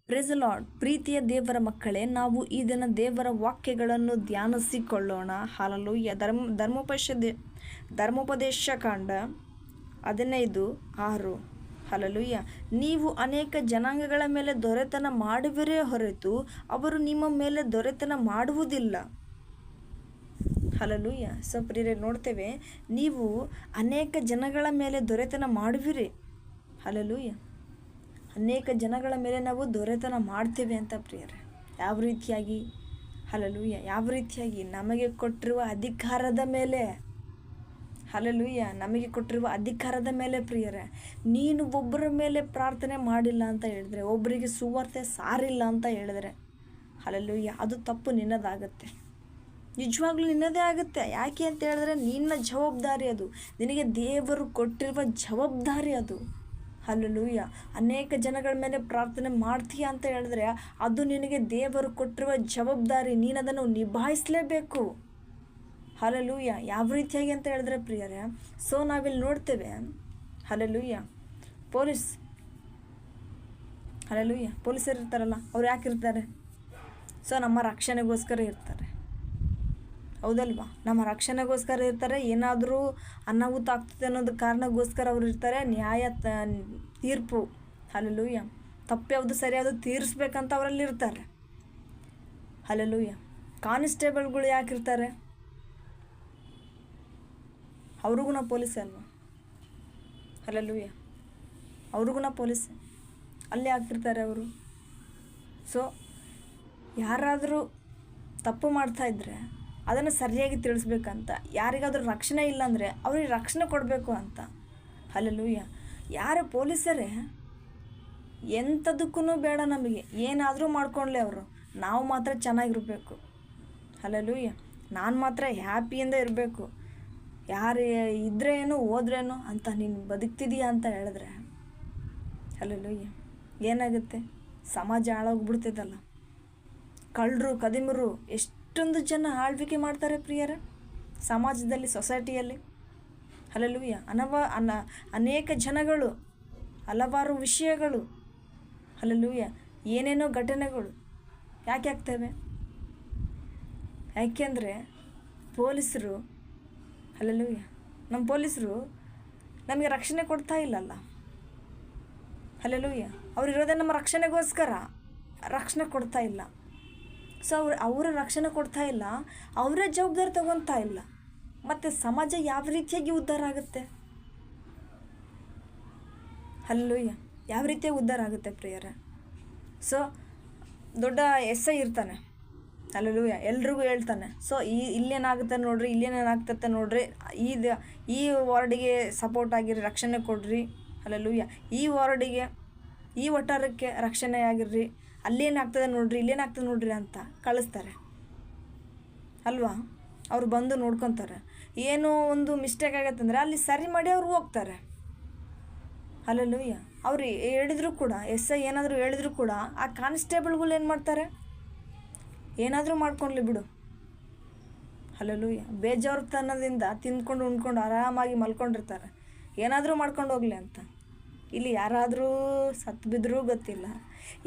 Praise the lord. ಪ್ರೀತಿಯ ದೇವರ ಮಕ್ಕಳೇ, ನಾವು ಈ ದಿನ ದೇವರ ವಾಕ್ಯಗಳನ್ನು ಧ್ಯಾನಿಸಿಕೊಳ್ಳೋಣ. ಹಲ್ಲೆಲೂಯಾ. ಧರ್ಮೋಪದೇಶ ಕಾಂಡ 15:6. ಹಲ್ಲೆಲೂಯಾ. ನೀವು ಅನೇಕ ಜನಾಂಗಗಳ ಮೇಲೆ ದೊರೆತನ ಮಾಡುವಿರೇ ಹೊರತು ಅವರು ನಿಮ್ಮ ಮೇಲೆ ದೊರೆತನ ಮಾಡುವುದಿಲ್ಲ. ಹಲ್ಲೆಲೂಯಾ. ಸೊ ಪ್ರಿಯರೇ, ನೋಡ್ತೇವೆ, ನೀವು ಅನೇಕ ಜನಗಳ ಮೇಲೆ ದೊರೆತನ ಮಾಡುವಿರಿ. ಹಲ್ಲೆಲೂಯಾ. ಅನೇಕ ಜನಗಳ ಮೇಲೆ ನಾವು ದೊರೆತನ ಮಾಡ್ತೇವೆ ಅಂತ ಪ್ರಿಯರೇ. ಯಾವ ರೀತಿಯಾಗಿ? ಹಲ್ಲೆಲೂಯಾ. ಯಾವ ರೀತಿಯಾಗಿ? ನಮಗೆ ಕೊಟ್ಟಿರುವ ಅಧಿಕಾರದ ಮೇಲೆ. ಹಲ್ಲೆಲೂಯಾ. ನಮಗೆ ಕೊಟ್ಟಿರುವ ಅಧಿಕಾರದ ಮೇಲೆ ಪ್ರಿಯರೇ. ನೀನು ಒಬ್ಬರ ಮೇಲೆ ಪ್ರಾರ್ಥನೆ ಮಾಡಿಲ್ಲ ಅಂತ ಹೇಳಿದ್ರೆ, ಒಬ್ಬರಿಗೆ ಸುವಾರ್ತೆ ಸಾರಿಲ್ಲ ಅಂತ ಹೇಳಿದ್ರೆ, ಹಲ್ಲೆಲೂಯಾ, ಅದು ತಪ್ಪು ನಿನ್ನದಾಗತ್ತೆ. ನಿಜವಾಗ್ಲೂ ನಿನ್ನದೇ ಆಗುತ್ತೆ. ಯಾಕೆ ಅಂತ ಹೇಳಿದ್ರೆ ನಿನ್ನ ಜವಾಬ್ದಾರಿ ಅದು. ನಿನಗೆ ದೇವರು ಕೊಟ್ಟಿರುವ ಜವಾಬ್ದಾರಿ ಅದು. ಹಲ್ಲೆಲೂಯಾ. ಅನೇಕ ಜನಗಳ ಮೇಲೆ ಪ್ರಾರ್ಥನೆ ಮಾಡ್ತೀಯ ಅಂತ ಹೇಳಿದ್ರೆ ಅದು ನಿನಗೆ ದೇವರು ಕೊಟ್ಟಿರುವ ಜವಾಬ್ದಾರಿ. ನೀನು ಅದನ್ನು ನಿಭಾಯಿಸಲೇಬೇಕು. ಹಲ್ಲೆಲೂಯಾ. ಯಾವ ರೀತಿಯಾಗಿ ಅಂತ ಹೇಳಿದ್ರೆ ಪ್ರಿಯರೇ, ಸೊ ನಾವಿಲ್ಲಿ ನೋಡ್ತೇವೆ, ಹಲ್ಲೆಲೂಯಾ, ಹಲ್ಲೆಲೂಯಾ, ಪೊಲೀಸರು ಇರ್ತಾರಲ್ಲ, ಅವ್ರು ಯಾಕೆ ಇರ್ತಾರೆ? ಸೊ ನಮ್ಮ ರಕ್ಷಣೆಗೋಸ್ಕರ ಇರ್ತಾರೆ. ಹೌದಲ್ವಾ? ನಮ್ಮ ರಕ್ಷಣೆಗೋಸ್ಕರ ಇರ್ತಾರೆ. ಏನಾದರೂ ಅನಾಹುತ ಆಗ್ತದೆ ಅನ್ನೋದು ಕಾರಣಕ್ಕೋಸ್ಕರ ಅವ್ರು ಇರ್ತಾರೆ. ತೀರ್ಪು, ಹಲ್ಲೆಲೂಯಾ, ತಪ್ಪ್ಯಾವುದು ಸರಿಯಾವುದು ತೀರಿಸ್ಬೇಕಂತ ಅವರಲ್ಲಿ ಇರ್ತಾರೆ. ಹಲ್ಲೆಲೂಯಾ. ಕಾನ್ಸ್ಟೇಬಲ್ಗಳು ಯಾಕಿರ್ತಾರೆ? ಅವ್ರಿಗೂ ನಾ ಪೊಲೀಸೇ ಅಲ್ವಾ? ಹಲ್ಲೆಲೂಯಾ. ಅವ್ರಿಗೂ ನಾ ಪೊಲೀಸೇ. ಅಲ್ಲಿ ಹಾಕಿರ್ತಾರೆ ಅವರು. ಸೊ ಯಾರಾದರೂ ತಪ್ಪು ಮಾಡ್ತಾಯಿದ್ರೆ ಅದನ್ನು ಸರಿಯಾಗಿ ತಿಳಿಸ್ಬೇಕಂತ. ಯಾರಿಗಾದ್ರೂ ರಕ್ಷಣೆ ಇಲ್ಲಾಂದರೆ ಅವ್ರಿಗೆ ರಕ್ಷಣೆ ಕೊಡಬೇಕು ಅಂತ. ಹಲ್ಲೆಲೂಯಾ. ಯಾರ ಪೊಲೀಸರೇ ಎಂಥದಕ್ಕೂ ಬೇಡ, ನಮಗೆ ಏನಾದರೂ ಮಾಡ್ಕೊಳ್ಳಿ ಅವರು, ನಾವು ಮಾತ್ರ ಚೆನ್ನಾಗಿರಬೇಕು. ಹಲ್ಲೆಲೂಯಾ. ನಾನು ಮಾತ್ರ ಹ್ಯಾಪಿಯಿಂದ ಇರಬೇಕು. ಯಾರು ಇದ್ರೆ ಏನು ಹೋದ್ರೇನು ಅಂತ ನೀನು ಬದುಕ್ತಿದೀಯ ಅಂತ ಹೇಳಿದ್ರೆ, ಹಲ್ಲೆಲೂಯಾ, ಏನಾಗುತ್ತೆ? ಸಮಾಜ ಹಾಳಾಗ್ಬಿಡ್ತೈತಲ್ಲ. ಕಳ್ಳರು, ಕದಿಮರು ಎಷ್ಟೊಂದು ಜನ ಆಳ್ವಿಕೆ ಮಾಡ್ತಾರೆ ಪ್ರಿಯರೇ ಸಮಾಜದಲ್ಲಿ, ಸೊಸೈಟಿಯಲ್ಲಿ. ಹಲ್ಲೆಲೂಯಾ. ಅನೇಕ ಜನಗಳು, ಹಲವಾರು ವಿಷಯಗಳು, ಹಲ್ಲೆಲೂಯಾ, ಏನೇನೋ ಘಟನೆಗಳು ಯಾಕೆ ಆಗ್ತವೆ? ಯಾಕೆಂದರೆ ಪೊಲೀಸರು, ಹಲ್ಲೆಲೂಯಾ, ನಮ್ಮ ಪೊಲೀಸರು ನಮಗೆ ರಕ್ಷಣೆ ಕೊಡ್ತಾ ಇಲ್ಲಲ್ಲ. ಹಲ್ಲೆಲೂಯಾ. ಅವ್ರು ಇರೋದೇ ನಮ್ಮ ರಕ್ಷಣೆಗೋಸ್ಕರ, ರಕ್ಷಣೆ ಕೊಡ್ತಾ ಇಲ್ಲ. ಸೊ ಅವರ ರಕ್ಷಣೆ ಕೊಡ್ತಾ ಇಲ್ಲ, ಅವರೇ ಜವಾಬ್ದಾರಿ ತಗೊತಾ ಇಲ್ಲ. ಮತ್ತು ಸಮಾಜ ಯಾವ ರೀತಿಯಾಗಿ ಉದ್ಧಾರ ಆಗುತ್ತೆ? ಹಲ್ಲೆಲೂಯಾ. ಯಾವ ರೀತಿಯಾಗಿ ಉದ್ಧಾರ ಆಗುತ್ತೆ ಪ್ರಿಯರೇ? ಸೊ ದೊಡ್ಡ SI ಇರ್ತಾನೆ, ಹಲ್ಲೆಲೂಯಾ, ಎಲ್ರಿಗೂ ಹೇಳ್ತಾನೆ, ಸೊ ಇಲ್ಲೇನಾಗುತ್ತೆ ನೋಡ್ರಿ, ಇಲ್ಲೇನೇನಾಗ್ತತೆ ನೋಡ್ರಿ, ಈ ವಾರ್ಡಿಗೆ ಸಪೋರ್ಟ್ ಆಗಿರಿ, ರಕ್ಷಣೆ ಕೊಡ್ರಿ. ಹಲ್ಲೆಲೂಯಾ. ಈ ವಾರ್ಡಿಗೆ, ಈ ವಠಾರಕ್ಕೆ ರಕ್ಷಣೆ ಆಗಿರ್ರಿ, ಅಲ್ಲೇನಾಗ್ತದೆ ನೋಡ್ರಿ, ಇಲ್ಲೇನಾಗ್ತದೆ ನೋಡ್ರಿ ಅಂತ ಕಳಿಸ್ತಾರೆ ಅಲ್ವಾ? ಅವ್ರು ಬಂದು ನೋಡ್ಕೊತಾರೆ. ಏನೋ ಒಂದು ಮಿಸ್ಟೇಕ್ ಆಗತ್ತಂದರೆ ಅಲ್ಲಿ ಸರಿ ಮಾಡಿ ಅವ್ರು ಹೋಗ್ತಾರೆ. ಹಲ್ಲೆಲೂಯಾ. ಅವ್ರು ಹೇಳಿದ್ರು ಕೂಡ, SI ಏನಾದರೂ ಹೇಳಿದ್ರು ಕೂಡ ಆ ಕಾನ್ಸ್ಟೇಬಲ್ಗಳು ಏನು ಮಾಡ್ತಾರೆ? ಏನಾದರೂ ಮಾಡ್ಕೊಳ್ಳಿ ಬಿಡು, ಹಲ್ಲೆಲೂಯಾ, ಬೇಜಾರುತನದಿಂದ ತಿಂದ್ಕೊಂಡು ಉಣ್ಕೊಂಡು ಆರಾಮಾಗಿ ಮಲ್ಕೊಂಡಿರ್ತಾರೆ, ಏನಾದರೂ ಮಾಡ್ಕೊಂಡು ಹೋಗ್ಲಿ ಅಂತ. ಇಲ್ಲಿ ಯಾರಾದರೂ ಸತ್ತು ಬಿದ್ದರೂ ಗೊತ್ತಿಲ್ಲ,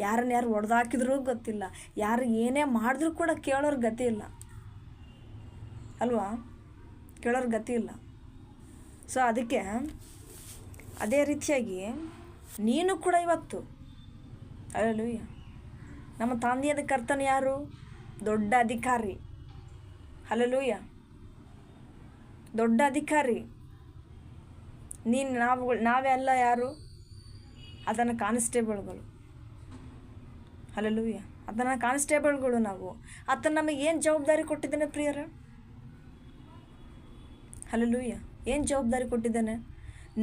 ಯಾರು ಹೊಡೆದಾಕಿದ್ರೂ ಗೊತ್ತಿಲ್ಲ, ಯಾರು ಏನೇ ಮಾಡಿದ್ರೂ ಕೂಡ ಕೇಳೋರ ಗತಿ ಇಲ್ಲ ಅಲ್ವಾ? ಕೇಳೋರ ಗತಿ ಇಲ್ಲ. ಸೊ ಅದಕ್ಕೆ ಅದೇ ರೀತಿಯಾಗಿ ನೀನು ಕೂಡ ಇವತ್ತು, ಹಲ್ಲೆಲೂಯಾ, ನಮ್ಮ ತಂದೆಯಾದ ಕರ್ತನ ಯಾರು? ದೊಡ್ಡ ಅಧಿಕಾರಿ. ಹಲ್ಲೆಲೂಯಾ. ದೊಡ್ಡ ಅಧಿಕಾರಿ. ನಾವೇ ಅಲ್ಲ, ಯಾರು? ಅದನ್ನು ಕಾನ್ಸ್ಟೇಬಲ್ಗಳು. ಹಲ್ಲೆಲೂಯಾ. ಅದನ್ನು ಕಾನ್ಸ್ಟೇಬಲ್ಗಳು ನಾವು. ಆತ ನಮಗೆ ಏನು ಜವಾಬ್ದಾರಿ ಕೊಟ್ಟಿದ್ದಾನೆ ಪ್ರಿಯರೇ? ಹಲ್ಲೆಲೂಯಾ. ಏನು ಜವಾಬ್ದಾರಿ ಕೊಟ್ಟಿದ್ದಾನೆ?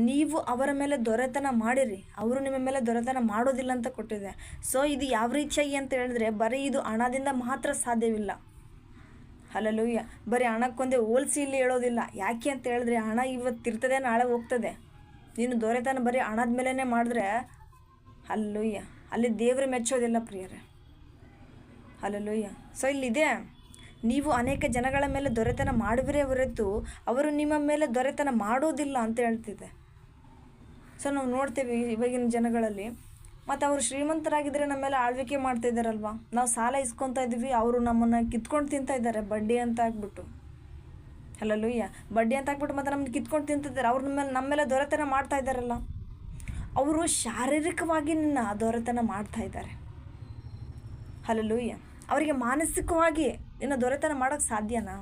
ನೀವು ಅವರ ಮೇಲೆ ದೊರೆತನ ಮಾಡಿರಿ, ಅವರು ನಿಮ್ಮ ಮೇಲೆ ದೊರೆತನ ಮಾಡೋದಿಲ್ಲ ಅಂತ ಕೊಟ್ಟಿದೆ. ಸೊ ಇದು ಯಾವ ರೀತಿಯಾಗಿ ಅಂತ ಹೇಳಿದ್ರೆ, ಬರೀ ಇದು ಹಣದಿಂದ ಮಾತ್ರ ಸಾಧ್ಯವಿಲ್ಲ. ಹಲ್ಲೆಲೂಯಾ. ಬರೀ ಹಣಕ್ಕೊಂದೇ ಹೋಲಿಸಿ ಇಲ್ಲಿ ಹೇಳೋದಿಲ್ಲ. ಯಾಕೆ ಅಂತ ಹೇಳಿದ್ರೆ, ಹಣ ಇವತ್ತಿರ್ತದೆ, ನಾಳೆ ಹೋಗ್ತದೆ. ನೀನು ದೊರೆತನ ಬರೀ ಹಣದ ಮೇಲೇ ಮಾಡಿದ್ರೆ, ಹಲ್ಲೆಲೂಯಾ, ಅಲ್ಲಿ ದೇವರು ಮೆಚ್ಚೋದಿಲ್ಲ ಪ್ರಿಯರೇ. ಹಲ್ಲೆಲೂಯಾ. ಸೊ ಇಲ್ಲಿದೆ, ನೀವು ಅನೇಕ ಜನಗಳ ಮೇಲೆ ದೊರೆತನ ಮಾಡುವಿರೇ ಹೊರತು ಅವರು ನಿಮ್ಮ ಮೇಲೆ ದೊರೆತನ ಮಾಡೋದಿಲ್ಲ ಅಂತ ಹೇಳ್ತಿದೆ. ಸೊ ನಾವು ನೋಡ್ತೇವೆ ಇವಾಗಿನ ಜನಗಳಲ್ಲಿ ಮತ್ತು ಅವರು ಶ್ರೀಮಂತರಾಗಿದ್ದರೆ ನಮ್ಮ ಮೇಲೆ ಆಳ್ವಿಕೆ ಮಾಡ್ತಾ ಇದ್ದಾರಲ್ವ. ನಾವು ಸಾಲ ಇಸ್ಕೊತಾ ಇದ್ದೀವಿ, ಅವರು ನಮ್ಮನ್ನು ಕಿತ್ಕೊಂಡು ತಿಂತಾ ಇದ್ದಾರೆ ಬಡ್ಡಿ ಅಂತ ಹಾಕ್ಬಿಟ್ಟು. ಹಲ್ಲೆಲೂಯಾ. ಬಡ್ಡಿ ಅಂತ ಹಾಕ್ಬಿಟ್ಟು ಮತ್ತು ನಮ್ಮನ್ನು ಕಿತ್ಕೊಂಡು ತಿಂತಿದ್ದಾರೆ. ಅವ್ರು ನಮ್ಮ ಮೇಲೆ ದೊರೆತನ ಮಾಡ್ತಾ ಇದ್ದಾರಲ್ಲ. ಅವರು ಶಾರೀರಿಕವಾಗಿ ನಿನ್ನ ದೊರೆತನ ಮಾಡ್ತಾ ಇದ್ದಾರೆ. ಹಲ್ಲೆಲೂಯಾ. ಅವರಿಗೆ ಮಾನಸಿಕವಾಗಿ ನಿನ್ನ ದೊರೆತನ ಮಾಡೋಕ್ಕೆ ಸಾಧ್ಯನಾ?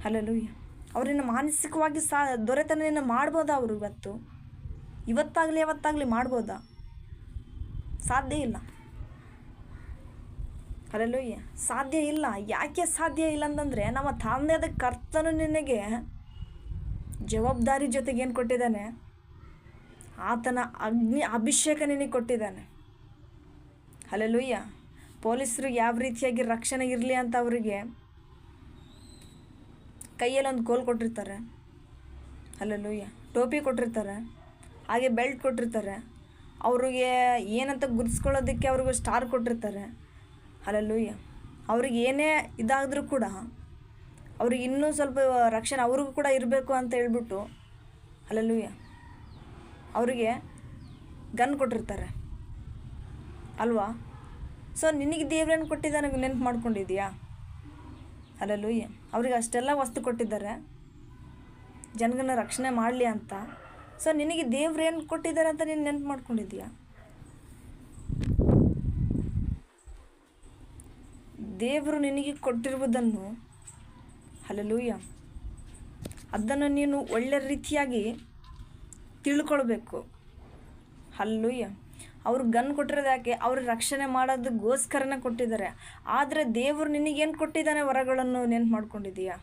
ಹಲ್ಲೆಲೂಯಾ. ಅವ್ರನ್ನ ಮಾನಸಿಕವಾಗಿ ದೊರೆತನ ನಿನ್ನ ಮಾಡ್ಬೋದಾ? ಅವರು ಇವತ್ತಾಗಲಿ ಯಾವತ್ತಾಗಲಿ ಮಾಡ್ಬೋದಾ? ಸಾಧ್ಯ ಇಲ್ಲ. ಹಲ್ಲೆಲೂಯಾ. ಸಾಧ್ಯ ಇಲ್ಲ. ಯಾಕೆ ಸಾಧ್ಯ ಇಲ್ಲ ಅಂತಂದರೆ, ನಮ್ಮ ತಂದೆಯಾದ ಕರ್ತನು ನಿನಗೆ ಜವಾಬ್ದಾರಿ ಜೊತೆಗೆ ಏನು ಕೊಟ್ಟಿದ್ದಾನೆ? ಆತನ ಅಗ್ನಿ ಅಭಿಷೇಕ ನಿನಗೆ ಕೊಟ್ಟಿದ್ದಾನೆ. ಹಲ್ಲೆಲೂಯಾ. ಪೊಲೀಸರಿಗೆ ಯಾವ ರೀತಿಯಾಗಿ ರಕ್ಷಣೆ ಇರಲಿ ಅಂತ ಅವರಿಗೆ ಕೈಯಲ್ಲಿ ಒಂದು ಕೋಲ್ ಕೊಟ್ಟಿರ್ತಾರೆ. ಹಲ್ಲೆಲೂಯಾ. ಟೋಪಿ ಕೊಟ್ಟಿರ್ತಾರೆ, ಹಾಗೆ ಬೆಲ್ಟ್ ಕೊಟ್ಟಿರ್ತಾರೆ. ಅವ್ರಿಗೆ ಏನಂತ ಗುರ್ಸ್ಕೊಳ್ಳೋದಕ್ಕೆ ಅವ್ರಿಗೆ ಸ್ಟಾರ್ ಕೊಟ್ಟಿರ್ತಾರೆ. ಹಲ್ಲೆಲೂಯಾ. ಅವ್ರಿಗೆ ಏನೇ ಇದಾದರೂ ಕೂಡ ಅವ್ರಿಗೆ ಇನ್ನೂ ಸ್ವಲ್ಪ ರಕ್ಷಣೆ ಅವ್ರಿಗೂ ಕೂಡ ಇರಬೇಕು ಅಂತ ಹೇಳ್ಬಿಟ್ಟು, ಹಲ್ಲೆಲೂಯಾ, ಅವರಿಗೆ ಗನ್ ಕೊಟ್ಟಿರ್ತಾರೆ ಅಲ್ವಾ. ಸೊ ನಿನಗೆ ದೇವ್ರೇನು ಕೊಟ್ಟಿದ್ದಾನೆ ನೆನ್ಪು ಮಾಡ್ಕೊಂಡಿದ್ದೀಯಾ? ಹಲ್ಲೆಲೂಯಾ. ಅವ್ರಿಗೆ ಅಷ್ಟೆಲ್ಲ ವಸ್ತು ಕೊಟ್ಟಿದ್ದಾರೆ ಜನಗಳನ್ನ ರಕ್ಷಣೆ ಮಾಡಲಿ ಅಂತ. ಸೊ ನಿನಗೆ ದೇವ್ರೇನು ಕೊಟ್ಟಿದ್ದಾರೆ ಅಂತ ನೀನು ನೆನ್ಪು ಮಾಡ್ಕೊಂಡಿದ್ದೀಯಾ? ದೇವರು ನಿನಗೆ ಕೊಟ್ಟಿರುವುದನ್ನು, ಹಲ್ಲೆಲೂಯಾ, ಅದನ್ನು ನೀನು ಒಳ್ಳೆ ರೀತಿಯಾಗಿ ತಿಳ್ಕೊಳ್ಬೇಕು. ಹಲ್ಲೆಲೂಯಾ. ಅವ್ರು ಗನ್ ಕೊಟ್ಟಿರೋದು ಯಾಕೆ? ಅವ್ರ ರಕ್ಷಣೆ ಮಾಡೋದಕ್ಕೋಸ್ಕರನೇ ಕೊಟ್ಟಿದ್ದಾರೆ. ಆದರೆ ದೇವರು ನಿನಗೇನು ಕೊಟ್ಟಿದ್ದಾನೆ ವರಗಳನ್ನು ನೆನ್ಪು ಮಾಡ್ಕೊಂಡಿದ್ದೀಯಾ?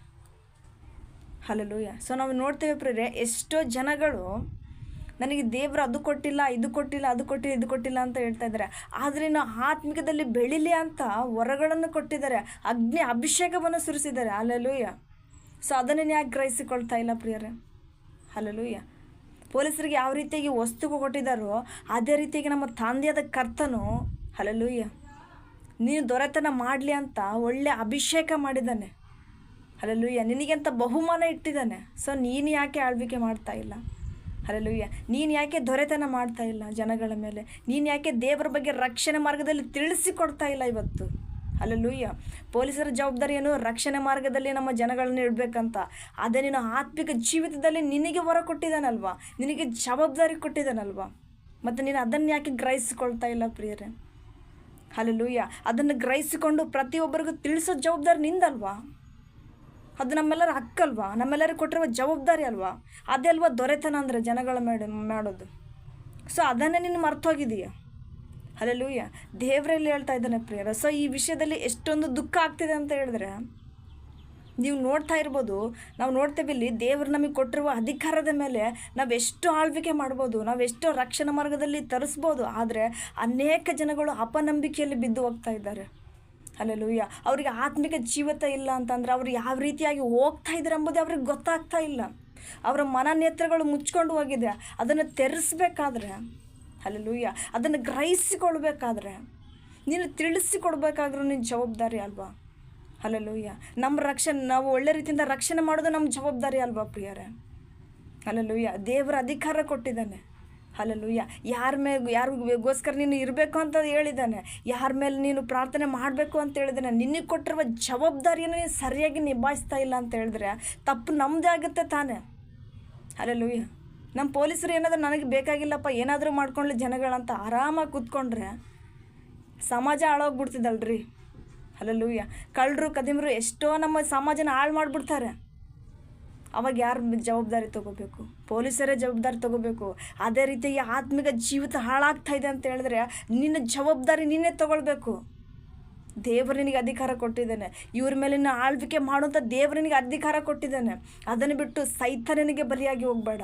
ಹಲ್ಲೆಲೂಯಾ. ಸೊ ನಾವು ನೋಡ್ತೇವೆ ಪ್ರಿಯರೇ, ಎಷ್ಟೋ ಜನಗಳು ನನಗೆ ದೇವರು ಅದು ಕೊಟ್ಟಿಲ್ಲ, ಇದು ಕೊಟ್ಟಿಲ್ಲ, ಅದು ಕೊಟ್ಟಿಲ್ಲ, ಇದು ಕೊಟ್ಟಿಲ್ಲ ಅಂತ ಹೇಳ್ತಾ ಇದ್ದಾರೆ. ಆದರೆ ನಾವು ಆತ್ಮಿಕದಲ್ಲಿ ಬೆಳಿಲಿ ಅಂತ ವರಗಳನ್ನು ಕೊಟ್ಟಿದ್ದಾರೆ, ಅಗ್ನಿ ಅಭಿಷೇಕವನ್ನು ಸುರಿಸಿದ್ದಾರೆ. ಹಲ್ಲೆಲೂಯಾ. ಸೊ ಅದನ್ನು ಯಾಕೆ ಗ್ರಹಿಸಿಕೊಳ್ತಾ ಇಲ್ಲ ಪ್ರಿಯರೇ? ಹಲ್ಲೆಲೂಯಾ. ಪೊಲೀಸರಿಗೆ ಯಾವ ರೀತಿಯಾಗಿ ವಸ್ತು ಕೊಟ್ಟಿದ್ದಾರೋ ಅದೇ ರೀತಿಯಾಗಿ ನಮ್ಮ ತಂದೆಯಾದ ಕರ್ತನು, ಹಲ್ಲೆಲೂಯಾ, ನೀನು ದೊರೆತನ ಮಾಡಲಿ ಅಂತ ಒಳ್ಳೆ ಅಭಿಷೇಕ ಮಾಡಿದ್ದಾನೆ. ಹಲ್ಲೆಲೂಯಾ. ನಿನಗೆಂತ ಬಹುಮಾನ ಇಟ್ಟಿದ್ದಾನೆ. ಸೊ ನೀನು ಯಾಕೆ ಆಳ್ವಿಕೆ ಮಾಡ್ತಾ ಇಲ್ಲ? ಹಲ್ಲೆಲೂಯಾ. ನೀನು ಯಾಕೆ ದೊರೆತನ ಮಾಡ್ತಾ ಇಲ್ಲ ಜನಗಳ ಮೇಲೆ? ನೀನು ಯಾಕೆ ದೇವರ ಬಗ್ಗೆ ರಕ್ಷಣೆ ಮಾರ್ಗದಲ್ಲಿ ತಿಳಿಸಿಕೊಡ್ತಾ ಇಲ್ಲ ಇವತ್ತು? ಹಲ್ಲೆಲೂಯಾ. ಪೊಲೀಸರ ಜವಾಬ್ದಾರಿ ಏನು? ರಕ್ಷಣೆ ಮಾರ್ಗದಲ್ಲಿ ನಮ್ಮ ಜನಗಳನ್ನ ಇಡಬೇಕಂತ. ಅದೇ ನೀನು ಆತ್ಮಿಕ ಜೀವಿತದಲ್ಲಿ ನಿನಗೆ ವರ ಕೊಟ್ಟಿದ್ದಾನಲ್ವಾ, ನಿನಗೆ ಜವಾಬ್ದಾರಿ ಕೊಟ್ಟಿದ್ದಾನಲ್ವಾ, ಮತ್ತು ನೀನು ಅದನ್ನು ಯಾಕೆ ಗ್ರಹಿಸಿಕೊಳ್ತಾ ಇಲ್ಲ ಪ್ರಿಯರೇ? ಹಲ್ಲೆಲೂಯಾ. ಅದನ್ನು ಗ್ರಹಿಸಿಕೊಂಡು ಪ್ರತಿಯೊಬ್ಬರಿಗೂ ತಿಳಿಸೋ ಜವಾಬ್ದಾರಿ ನಿಂದಲ್ವಾ? ಅದು ನಮ್ಮೆಲ್ಲರ ಹಕ್ಕಲ್ವಾ? ನಮ್ಮೆಲ್ಲರಿಗೆ ಕೊಟ್ಟಿರುವ ಜವಾಬ್ದಾರಿ ಅಲ್ವಾ? ಅದೇ ಅಲ್ವಾ ದೊರೆತನ ಅಂದರೆ ಜನಗಳ ಮಾಡೋದು. ಸೊ ಅದನ್ನೇ ನೀನು ಮರ್ತೋಗಿದೀಯ. ಹಲ್ಲೆಲೂಯಾ. ದೇವರಲ್ಲಿ ಹೇಳ್ತಾ ಇದ್ದಾನೆ ಪ್ರಿಯರ. ಸೊ ಈ ವಿಷಯದಲ್ಲಿ ಎಷ್ಟೊಂದು ದುಃಖ ಆಗ್ತಿದೆ ಅಂತ ಹೇಳಿದ್ರೆ, ನೀವು ನೋಡ್ತಾ ಇರ್ಬೋದು, ನಾವು ನೋಡ್ತೇವೆ ಇಲ್ಲಿ ದೇವರು ನಮಗೆ ಕೊಟ್ಟಿರುವ ಅಧಿಕಾರದ ಮೇಲೆ ನಾವೆಷ್ಟು ಆಳ್ವಿಕೆ ಮಾಡ್ಬೋದು, ನಾವೆಷ್ಟೋ ರಕ್ಷಣಾ ಮಾರ್ಗದಲ್ಲಿ ತರಿಸ್ಬೋದು. ಆದರೆ ಅನೇಕ ಜನಗಳು ಅಪನಂಬಿಕೆಯಲ್ಲಿ ಬಿದ್ದು ಹೋಗ್ತಾ ಇದ್ದಾರೆ. ಹಲ್ಲೆಲೂಯಾ. ಅವರಿಗೆ ಆತ್ಮಿಕ ಜೀವಿತ ಇಲ್ಲ ಅಂತಂದ್ರೆ ಅವ್ರು ಯಾವ ರೀತಿಯಾಗಿ ಹೋಗ್ತಾ ಇದ್ದಾರೆ ಎಂಬುದೇ ಅವ್ರಿಗೆ ಗೊತ್ತಾಗ್ತಾ ಇಲ್ಲ. ಅವರ ಮನನೇತ್ರಗಳು ಮುಚ್ಕೊಂಡು ಹೋಗಿದೆ. ಅದನ್ನು ತೆರೆಸ್ಬೇಕಾದ್ರೆ, ಹಲ್ಲೆಲೂಯಾ, ಅದನ್ನು ಗ್ರಹಿಸಿಕೊಳ್ಬೇಕಾದ್ರೆ, ನೀನು ತಿಳಿಸಿಕೊಡ್ಬೇಕಾದ್ರೂ ನಿನ್ನ ಜವಾಬ್ದಾರಿ ಅಲ್ವಾ? ಹಲ್ಲೆಲೂಯಾ. ನಮ್ಮ ರಕ್ಷಣೆ, ನಾವು ಒಳ್ಳೆ ರೀತಿಯಿಂದ ರಕ್ಷಣೆ ಮಾಡೋದು ನಮ್ಮ ಜವಾಬ್ದಾರಿ ಅಲ್ವಾ ಪ್ರಿಯರೇ? ಹಲ್ಲೆಲೂಯಾ. ದೇವರ ಅಧಿಕಾರ ಕೊಟ್ಟಿದ್ದಾನೆ. ಹಲ್ಲೆಲೂಯಾ. ಯಾರಿಗೋಸ್ಕರ ನೀನು ಇರಬೇಕು ಅಂತ ಹೇಳಿದ್ದಾನೆ, ಯಾರ ಮೇಲೆ ನೀನು ಪ್ರಾರ್ಥನೆ ಮಾಡಬೇಕು ಅಂತ ಹೇಳಿದ್ದಾನೆ. ನಿನಗೆ ಕೊಟ್ಟಿರುವ ಜವಾಬ್ದಾರಿಯನ್ನು ನೀನು ಸರಿಯಾಗಿ ನಿಭಾಯಿಸ್ತಾ ಇಲ್ಲ ಅಂತ ಹೇಳಿದ್ರೆ ತಪ್ಪು ನಮ್ಮದೇ ಆಗುತ್ತೆ ತಾನೇ. ಹಲ್ಲೆಲೂಯಾ. ನಮ್ಮ ಪೊಲೀಸರು ಏನಾದರೂ ನನಗೆ ಬೇಕಾಗಿಲ್ಲಪ್ಪ, ಏನಾದರೂ ಮಾಡ್ಕೊಳ್ಳಿ ಜನಗಳಂತ ಆರಾಮಾಗಿ ಕೂತ್ಕೊಂಡ್ರೆ ಸಮಾಜ ಹಾಳೋಗ್ಬಿಡ್ತಿದ್ದಲ್ರಿ. ಹಲ್ಲೆಲೂಯಾ. ಕಳ್ಳರು ಕದಿಮರು ಎಷ್ಟೋ ನಮ್ಮ ಸಮಾಜನ ಹಾಳು ಮಾಡಿಬಿಡ್ತಾರೆ. ಅವಾಗ ಯಾರು ಜವಾಬ್ದಾರಿ ತೊಗೋಬೇಕು? ಪೊಲೀಸರೇ ಜವಾಬ್ದಾರಿ ತೊಗೋಬೇಕು. ಅದೇ ರೀತಿಯಾಗಿ ಆತ್ಮಿಕ ಜೀವಿತ ಹಾಳಾಗ್ತಾ ಇದೆ ಅಂತ ಹೇಳಿದ್ರೆ ನಿನ್ನ ಜವಾಬ್ದಾರಿ ನೀನೇ ತೊಗೊಳ್ಬೇಕು. ದೇವರು ನಿನಗೆ ಅಧಿಕಾರ ಕೊಟ್ಟಿದ್ದಾನೆ. ಇವ್ರ ಮೇಲಿನ ಆಳ್ವಿಕೆ ಮಾಡುವಂಥ ದೇವರು ನಿನಗೆ ಅಧಿಕಾರ ಕೊಟ್ಟಿದ್ದಾನೆ. ಅದನ್ನು ಬಿಟ್ಟು ಸೈತಾನನಿಗೆ ಬಲಿಯಾಗಿ ಹೋಗಬೇಡ.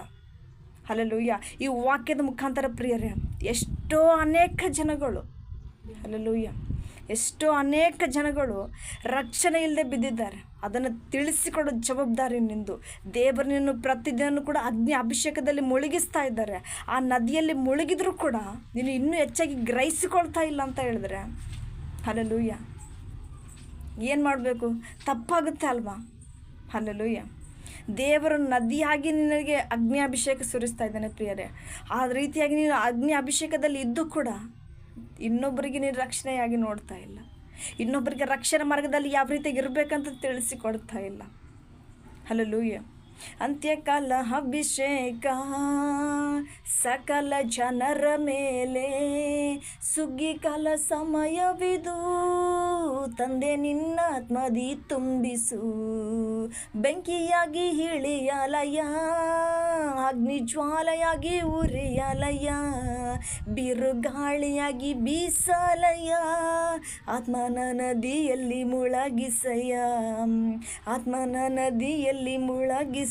ಹಲ್ಲೆಲೂಯಾ. ಈ ವಾಕ್ಯದ ಮುಖಾಂತರ ಪ್ರಿಯರೇ, ಎಷ್ಟೋ ಅನೇಕ ಜನಗಳು, ಹಲ್ಲೆಲೂಯಾ, ಎಷ್ಟೋ ಅನೇಕ ಜನಗಳು ರಕ್ಷಣೆ ಇಲ್ಲದೆ ಬಿದ್ದಿದ್ದಾರೆ. ಅದನ್ನು ತಿಳಿಸಿಕೊಡೋ ಜವಾಬ್ದಾರಿ ನಿಂದು. ದೇವರನ್ನು ಪ್ರತಿದಿನ ಕೂಡ ಅಗ್ನಿ ಅಭಿಷೇಕದಲ್ಲಿ ಮುಳುಗಿಸ್ತಾ ಇದ್ದಾರೆ. ಆ ನದಿಯಲ್ಲಿ ಮುಳುಗಿದ್ರೂ ಕೂಡ ನೀನು ಇನ್ನೂ ಹೆಚ್ಚಾಗಿ ಗ್ರಹಿಸಿಕೊಳ್ತಾ ಇಲ್ಲ ಅಂತ ಹೇಳಿದ್ರೆ, ಹಲ್ಲೆಲೂಯಾ, ಏನು ಮಾಡಬೇಕು? ತಪ್ಪಾಗುತ್ತೆ ಅಲ್ವಾ? ಹಲ್ಲೆಲೂಯಾ. ದೇವರ ನದಿಯಾಗಿ ನಿನಗೆ ಅಗ್ನಿ ಅಭಿಷೇಕ ಸುರಿಸ್ತಾ ಇದ್ದಾನೆ ಪ್ರಿಯರೇ. ಆ ರೀತಿಯಾಗಿ ನೀನು ಅಗ್ನಿ ಅಭಿಷೇಕದಲ್ಲಿ ಇದ್ದು ಕೂಡ ಇನ್ನೊಬ್ಬರಿಗೆ ನೀನು ರಕ್ಷಣೆಯಾಗಿ ನೋಡ್ತಾ ಇಲ್ಲ. ಇನ್ನೊಬ್ಬರಿಗೆ ರಕ್ಷಣೆ ಮಾರ್ಗದಲ್ಲಿ ಯಾವ ರೀತಿಯಾಗಿ ಇರಬೇಕಂತ ತಿಳಿಸಿಕೊಡ್ತಾ ಇಲ್ಲ. ಹಲ್ಲೆಲೂಯ. ಅಂತ್ಯಕಾಲ ಅಭಿಷೇಕ ಸಕಲ ಜನರ ಮೇಲೆ ಸುಗ್ಗಿ ಕಾಲ ಸಮಯವಿದು, ತಂದೆ ನಿನ್ನ ಆತ್ಮದಿ ತುಂಬಿಸು. ಬೆಂಕಿಯಾಗಿ ಇಳಿಯಲಯ, ಅಗ್ನಿ ಜ್ವಾಲೆಯಾಗಿ ಉರಿಯಲಯ, ಬಿರುಗಾಳಿಯಾಗಿ ಬೀಸಲಯ, ಆತ್ಮನ ನದಿಯಲ್ಲಿ ಮುಳಗಿಸಯ್ಯ, ಆತ್ಮನ ನದಿಯಲ್ಲಿ ಮುಳಗಿಸಯ್ಯ.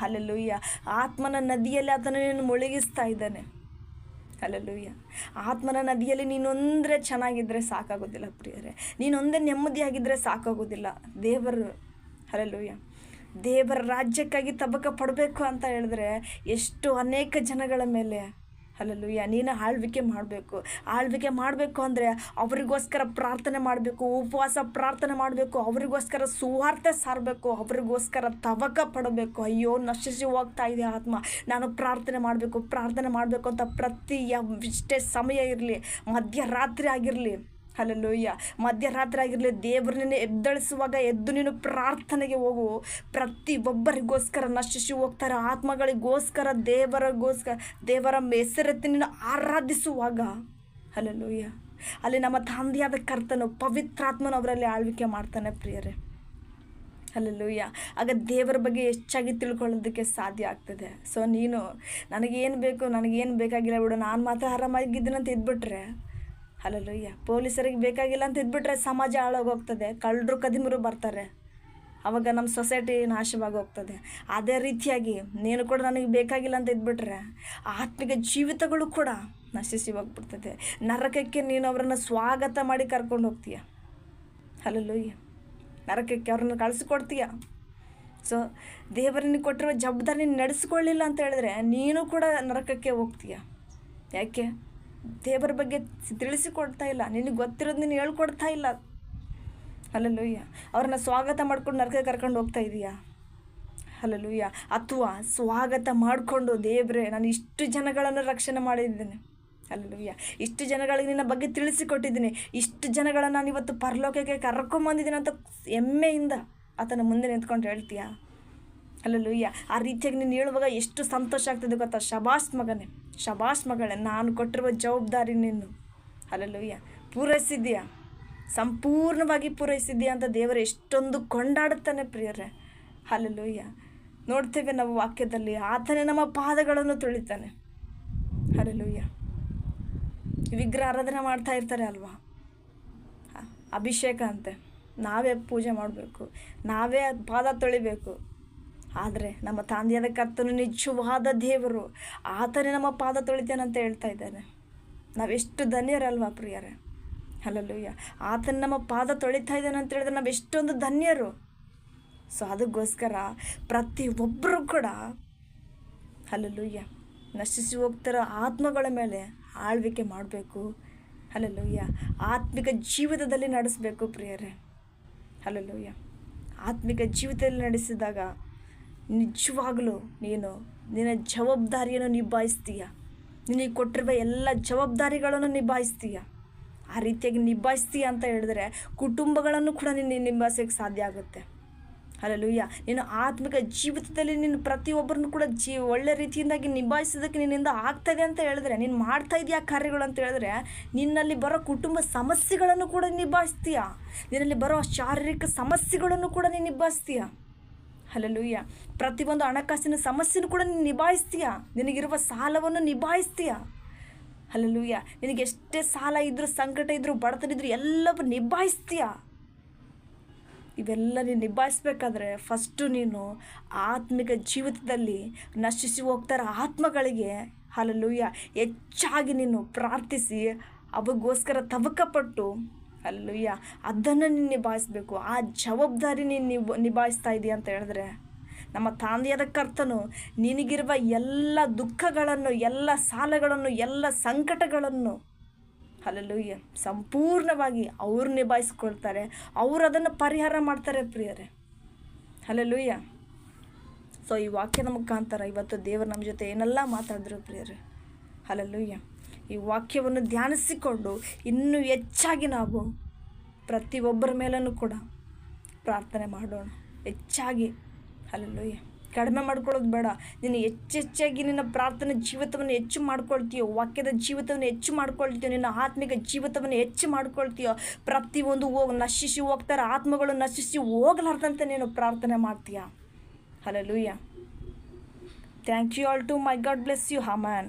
ಹಲ್ಲೆಲೂಯ. ಆತ್ಮನ ನದಿಯಲ್ಲಿ ಆತನನ್ನು ಮುಳುಗಿಸ್ತಾ ಇದ್ದಾನೆ. ಹಲ್ಲೆಲೂಯ. ಆತ್ಮನ ನದಿಯಲ್ಲಿ ನೀನೊಂದರೆ ಚೆನ್ನಾಗಿದ್ದರೆ ಸಾಕಾಗೋದಿಲ್ಲ ಪ್ರಿಯರೇ. ನೀನೊಂದೇ ನೆಮ್ಮದಿಯಾಗಿದ್ದರೆ ಸಾಕಾಗೋದಿಲ್ಲ. ದೇವರು ಹಲ್ಲೆಲೂಯ ದೇವರ ರಾಜ್ಯಕ್ಕಾಗಿ ತಬಕ ಪಡಬೇಕು ಅಂತ ಹೇಳಿದ್ರೆ ಎಷ್ಟು ಅನೇಕ ಜನಗಳ ಮೇಲೆ ಹಲ್ಲೆಲೂಯ ನೀನು ಆಳ್ವಿಕೆ ಮಾಡಬೇಕು ಅಂದರೆ ಅವರಿಗೋಸ್ಕರ ಪ್ರಾರ್ಥನೆ ಮಾಡಬೇಕು, ಉಪವಾಸ ಪ್ರಾರ್ಥನೆ ಮಾಡಬೇಕು, ಅವರಿಗೋಸ್ಕರ ಸುವಾರ್ತೆ ಸಾರಬೇಕು, ಅವರಿಗೋಸ್ಕರ ತವಕ ಪಡಬೇಕು. ಅಯ್ಯೋ ನಶಿಸಿ ಹೋಗ್ತಾ ಇದೆ ಆತ್ಮ, ನಾನು ಪ್ರಾರ್ಥನೆ ಮಾಡಬೇಕು ಅಂತ ಪ್ರತಿ ಇಷ್ಟೇ ಸಮಯ ಇರಲಿ, ಮಧ್ಯರಾತ್ರಿ ಆಗಿರಲಿ, ಹಲ್ಲೆಲೂಯ ಮಧ್ಯರಾತ್ರಿ ಆಗಿರಲಿ, ದೇವರನ್ನ ಎದ್ದೇಳಿಸುವಾಗ ಎದ್ದು ನೀನು ಪ್ರಾರ್ಥನೆಗೆ ಹೋಗು. ಪ್ರತಿ ಒಬ್ಬರಿಗೋಸ್ಕರ ನಶಿಸಿ ಹೋಗ್ತಾರೆ ಆತ್ಮಗಳಿಗೋಸ್ಕರ, ದೇವರ ಹೆಸರೆತ್ತಿ ನೀನು ಆರಾಧಿಸುವಾಗ ಹಲ್ಲೆಲೂಯ ಅಲ್ಲಿ ನಮ್ಮ ತಂದೆಯಾದ ಕರ್ತನು ಪವಿತ್ರಾತ್ಮನು ಅವರಲ್ಲಿ ಆಳ್ವಿಕೆ ಮಾಡ್ತಾನೆ ಪ್ರಿಯರೇ. ಹಲ್ಲೆಲೂಯ. ಆಗ ದೇವರ ಬಗ್ಗೆ ಹೆಚ್ಚಾಗಿ ತಿಳ್ಕೊಳ್ಳೋದಕ್ಕೆ ಸಾಧ್ಯ ಆಗ್ತದೆ. ಸೊ ನೀನು ನನಗೇನು ಬೇಕಾಗಿಲ್ಲ ಬಿಡು, ನಾನು ಮಾತ್ರ ಆರಾಮಾಗಿದ್ದೀನಂತ ಇದ್ಬಿಟ್ರೆ ಹಲ್ಲೆಲೂಯ, ಪೊಲೀಸರಿಗೆ ಬೇಕಾಗಿಲ್ಲ ಅಂತ ಇದ್ಬಿಟ್ರೆ ಸಮಾಜ ಹಾಳಾಗೋಗ್ತದೆ, ಕಳ್ಳರು ಕದಿಮರು ಬರ್ತಾರೆ, ಆವಾಗ ನಮ್ಮ ಸೊಸೈಟಿ ನಾಶವಾಗಿ ಹೋಗ್ತದೆ. ಅದೇ ರೀತಿಯಾಗಿ ನೀನು ಕೂಡ ನನಗೆ ಬೇಕಾಗಿಲ್ಲ ಅಂತ ಇದ್ಬಿಟ್ರೆ ಆತ್ಮಿಕ ಜೀವಿತಗಳು ಕೂಡ ನಶಿಸಿ ಹೋಗ್ಬಿಡ್ತದೆ. ನರಕಕ್ಕೆ ನೀನು ಅವರನ್ನು ಸ್ವಾಗತ ಮಾಡಿ ಕರ್ಕೊಂಡು ಹೋಗ್ತೀಯ. ಹಲ್ಲೆಲೂಯ. ನರಕಕ್ಕೆ ಅವ್ರನ್ನ ಕಳಿಸ್ಕೊಡ್ತೀಯ. ಸೊ ದೇವರನ್ನ ಕೊಟ್ಟಿರುವ ಜವಾಬ್ದಾರಿ ನಡೆಸ್ಕೊಳ್ಳಿಲ್ಲ ಅಂತ ಹೇಳಿದ್ರೆ ನೀನು ಕೂಡ ನರಕಕ್ಕೆ ಹೋಗ್ತೀಯ. ಯಾಕೆ? ದೇವರ ಬಗ್ಗೆ ತಿಳಿಸಿಕೊಡ್ತಾ ಇಲ್ಲ, ನಿನಗೆ ಗೊತ್ತಿರೋದು ನೀನು ಹೇಳ್ಕೊಡ್ತಾ ಇಲ್ಲ. ಹಲ್ಲೆಲೂಯ. ಅವ್ರನ್ನ ಸ್ವಾಗತ ಮಾಡ್ಕೊಂಡು ನರಕ ಕರ್ಕೊಂಡು ಹೋಗ್ತಾ ಇದೀಯಾ? ಹಲ್ಲೆಲೂಯ. ಅಥವಾ ಸ್ವಾಗತ ಮಾಡಿಕೊಂಡು ದೇವರೇ ನಾನು ಇಷ್ಟು ಜನಗಳನ್ನು ರಕ್ಷಣೆ ಮಾಡಿದ್ದೇನೆ, ಹಲ್ಲೆಲೂಯ, ಇಷ್ಟು ಜನಗಳಿಗೆ ನಿನ್ನ ಬಗ್ಗೆ ತಿಳಿಸಿಕೊಟ್ಟಿದ್ದೀನಿ, ಇಷ್ಟು ಜನಗಳನ್ನು ನಾನು ಇವತ್ತು ಪರಲೋಕಕ್ಕೆ ಕರ್ಕೊಂಬಂದಿದ್ದೀನಿ ಅಂತ ಹೆಮ್ಮೆಯಿಂದ ಆತನ ಮುಂದೆ ನಿಂತ್ಕೊಂಡು ಹೇಳ್ತೀಯಾ? ಹಲ್ಲೆಲೂಯ. ಆ ರೀತಿಯಾಗಿ ನೀನು ಹೇಳುವಾಗ ಎಷ್ಟು ಸಂತೋಷ ಆಗ್ತದೆ ಗೊತ್ತಾ? ಶಬಾಷ್ ಮಗಳೇ, ನಾನು ಕೊಟ್ಟಿರುವ ಜವಾಬ್ದಾರಿ ನೀನು ಹಲ್ಲೆಲೂಯ ಪೂರೈಸಿದ್ದೀಯಾ, ಸಂಪೂರ್ಣವಾಗಿ ಪೂರೈಸಿದ್ದೀಯಾ ಅಂತ ದೇವರು ಎಷ್ಟೊಂದು ಕೊಂಡಾಡುತ್ತಾನೆ ಪ್ರಿಯರೇ. ಹಲ್ಲೆಲೂಯ. ನೋಡ್ತೇವೆ ನಾವು ವಾಕ್ಯದಲ್ಲಿ ಆತನೇ ನಮ್ಮ ಪಾದಗಳನ್ನು ತೊಳಿತಾನೆ. ಹಲ್ಲೆಲೂಯ. ವಿಗ್ರಹ ಆರಾಧನೆ ಮಾಡ್ತಾ ಇರ್ತಾರೆ ಅಲ್ವಾ, ಅಭಿಷೇಕ ಅಂತೆ, ನಾವೇ ಪೂಜೆ ಮಾಡಬೇಕು, ನಾವೇ ಪಾದ ತೊಳಿಬೇಕು. ಆದರೆ ನಮ್ಮ ತಂದೆಯಾದ ಕರ್ತನು ನಿಜವಾದ ದೇವರು, ಆತನೇ ನಮ್ಮ ಪಾದ ತೊಳಿತೇನೆ ಅಂತ ಹೇಳ್ತಾ ಇದ್ದಾನೆ. ನಾವೆಷ್ಟು ಧನ್ಯರಲ್ವಾ ಪ್ರಿಯರೇ? ಹಲ್ಲೆಲೂಯ. ಆತನ ನಮ್ಮ ಪಾದ ತೊಳಿತಾ ಇದ್ದಾನೆ ಅಂತ ಹೇಳಿದ್ರೆ ನಾವು ಎಷ್ಟೊಂದು ಧನ್ಯರು. ಸೊ ಅದಕ್ಕೋಸ್ಕರ ಪ್ರತಿಯೊಬ್ಬರು ಕೂಡ ಹಲ್ಲೆಲೂಯ ನಶಿಸಿ ಹೋಗ್ತಿರೋ ಆತ್ಮಗಳ ಮೇಲೆ ಆಳ್ವಿಕೆ ಮಾಡಬೇಕು. ಹಲ್ಲೆಲೂಯ. ಆತ್ಮಿಕ ಜೀವಿತದಲ್ಲಿ ನಡೆಸಬೇಕು ಪ್ರಿಯರೇ. ಹಲ್ಲೆಲೂಯ. ಆತ್ಮಿಕ ಜೀವಿತದಲ್ಲಿ ನಡೆಸಿದಾಗ ನಿಜವಾಗಲೂ ನೀನು ನಿನ್ನ ಜವಾಬ್ದಾರಿಯನ್ನು ನಿಭಾಯಿಸ್ತೀಯ, ನಿನಗೆ ಕೊಟ್ಟಿರುವ ಎಲ್ಲ ಜವಾಬ್ದಾರಿಗಳನ್ನು ನಿಭಾಯಿಸ್ತೀಯ. ಆ ರೀತಿಯಾಗಿ ನಿಭಾಯಿಸ್ತೀಯ ಅಂತ ಹೇಳಿದ್ರೆ ಕುಟುಂಬಗಳನ್ನು ಕೂಡ ನೀನು ನಿಭಾಯಿಸೋಕ್ಕೆ ಸಾಧ್ಯ ಆಗುತ್ತೆ. ಹಲ್ಲೆಲೂಯ. ನೀನು ಆತ್ಮಿಕ ಜೀವಿತದಲ್ಲಿ ನೀನು ಪ್ರತಿಯೊಬ್ಬರನ್ನು ಕೂಡ ಒಳ್ಳೆ ರೀತಿಯಿಂದಾಗಿ ನಿಭಾಯಿಸೋದಕ್ಕೆ ನಿನ್ನಿಂದ ಆಗ್ತಾಯಿದೆ ಅಂತ ಹೇಳಿದ್ರೆ, ನೀನು ಮಾಡ್ತಾ ಇದೆಯಾ ಕಾರ್ಯಗಳು ಅಂತ ಹೇಳಿದ್ರೆ ನಿನ್ನಲ್ಲಿ ಬರೋ ಕುಟುಂಬ ಸಮಸ್ಯೆಗಳನ್ನು ಕೂಡ ನಿಭಾಯಿಸ್ತೀಯ, ನಿನ್ನಲ್ಲಿ ಬರೋ ಶಾರೀರಿಕ ಸಮಸ್ಯೆಗಳನ್ನು ಕೂಡ ನೀನು ನಿಭಾಯಿಸ್ತೀಯ. ಹಲ್ಲೆಲೂಯ. ಪ್ರತಿಯೊಂದು ಹಣಕಾಸಿನ ಸಮಸ್ಯೆನೂ ಕೂಡ ನೀನು ನಿಭಾಯಿಸ್ತೀಯ, ನಿನಗಿರುವ ಸಾಲವನ್ನು ನಿಭಾಯಿಸ್ತೀಯ. ಹಲ್ಲೆಲೂಯ. ನಿನಗೆ ಎಷ್ಟೇ ಸಾಲ ಇದ್ದರೂ, ಸಂಕಟ ಇದ್ದರೂ, ಬಡತನ ಇದ್ದರೂ ಎಲ್ಲವೂ ನಿಭಾಯಿಸ್ತೀಯ. ಇವೆಲ್ಲ ನೀನು ನಿಭಾಯಿಸ್ಬೇಕಾದ್ರೆ ಫಸ್ಟು ನೀನು ಆತ್ಮಿಕ ಜೀವಿತದಲ್ಲಿ ನಶಿಸಿ ಹೋಗ್ತಾರ ಆತ್ಮಗಳಿಗೆ ಹಲ್ಲೆಲೂಯ ಹೆಚ್ಚಾಗಿ ನೀನು ಪ್ರಾರ್ಥಿಸಿ ಅವಗೋಸ್ಕರ ತವಕಪಟ್ಟು ಹಲ್ಲೆಲೂಯ ಅದನ್ನು ನೀನು ನಿಭಾಯಿಸಬೇಕು. ಆ ಜವಾಬ್ದಾರಿ ನೀನು ನಿಭಾಯಿಸ್ತಾ ಇದೆಯಾ ಅಂತ ಹೇಳಿದ್ರೆ ನಮ್ಮ ತಂದೆಯಾದ ಕರ್ತನು ನಿನಗಿರುವ ಎಲ್ಲ ದುಃಖಗಳನ್ನು, ಎಲ್ಲ ಸಾಲಗಳನ್ನು, ಎಲ್ಲ ಸಂಕಟಗಳನ್ನು ಹಲ್ಲೆಲೂಯ ಸಂಪೂರ್ಣವಾಗಿ ಅವರು ನಿಭಾಯಿಸ್ಕೊಳ್ತಾರೆ, ಅವರು ಅದನ್ನು ಪರಿಹಾರ ಮಾಡ್ತಾರೆ ಪ್ರಿಯರೇ. ಹಲ್ಲೆಲೂಯ. ಸೊ ಈ ವಾಕ್ಯದ ಮುಖಾಂತರ ಇವತ್ತು ದೇವರು ನಮ್ಮ ಜೊತೆ ಏನೆಲ್ಲ ಮಾತಾಡಿದ್ರು ಪ್ರಿಯರೇ. ಹಲ್ಲೆಲೂಯಾ. ಈ ವಾಕ್ಯವನ್ನು ಧ್ಯಾನಿಸಿಕೊಂಡು ಇನ್ನೂ ಹೆಚ್ಚಾಗಿ ನಾವು ಪ್ರತಿಯೊಬ್ಬರ ಮೇಲೂ ಕೂಡ ಪ್ರಾರ್ಥನೆ ಮಾಡೋಣ, ಹೆಚ್ಚಾಗಿ. ಹಲ್ಲೆಲೂಯಾ. ಕಡಿಮೆ ಮಾಡ್ಕೊಳ್ಳೋದು ಬೇಡ. ನೀನು ಹೆಚ್ಚೆಚ್ಚಾಗಿ ನಿನ್ನ ಪ್ರಾರ್ಥನೆ ಜೀವಿತವನ್ನು ಹೆಚ್ಚು ಮಾಡ್ಕೊಳ್ತೀಯೋ, ವಾಕ್ಯದ ಜೀವಿತವನ್ನು ಹೆಚ್ಚು ಮಾಡ್ಕೊಳ್ತೀಯೋ, ನಿನ್ನ ಆತ್ಮಿಕ ಜೀವಿತವನ್ನು ಹೆಚ್ಚು ಮಾಡ್ಕೊಳ್ತೀಯೋ, ಪ್ರತಿಯೊಂದು ನಶಿಸಿ ಹೋಗ್ತಾರೆ ಆತ್ಮಗಳು ನಶಿಸಿ ಹೋಗ್ಲಾರ್ದಂತೆ ನೀನು ಪ್ರಾರ್ಥನೆ ಮಾಡ್ತೀಯ. Hallelujah. Thank you all to my God bless you. Amen.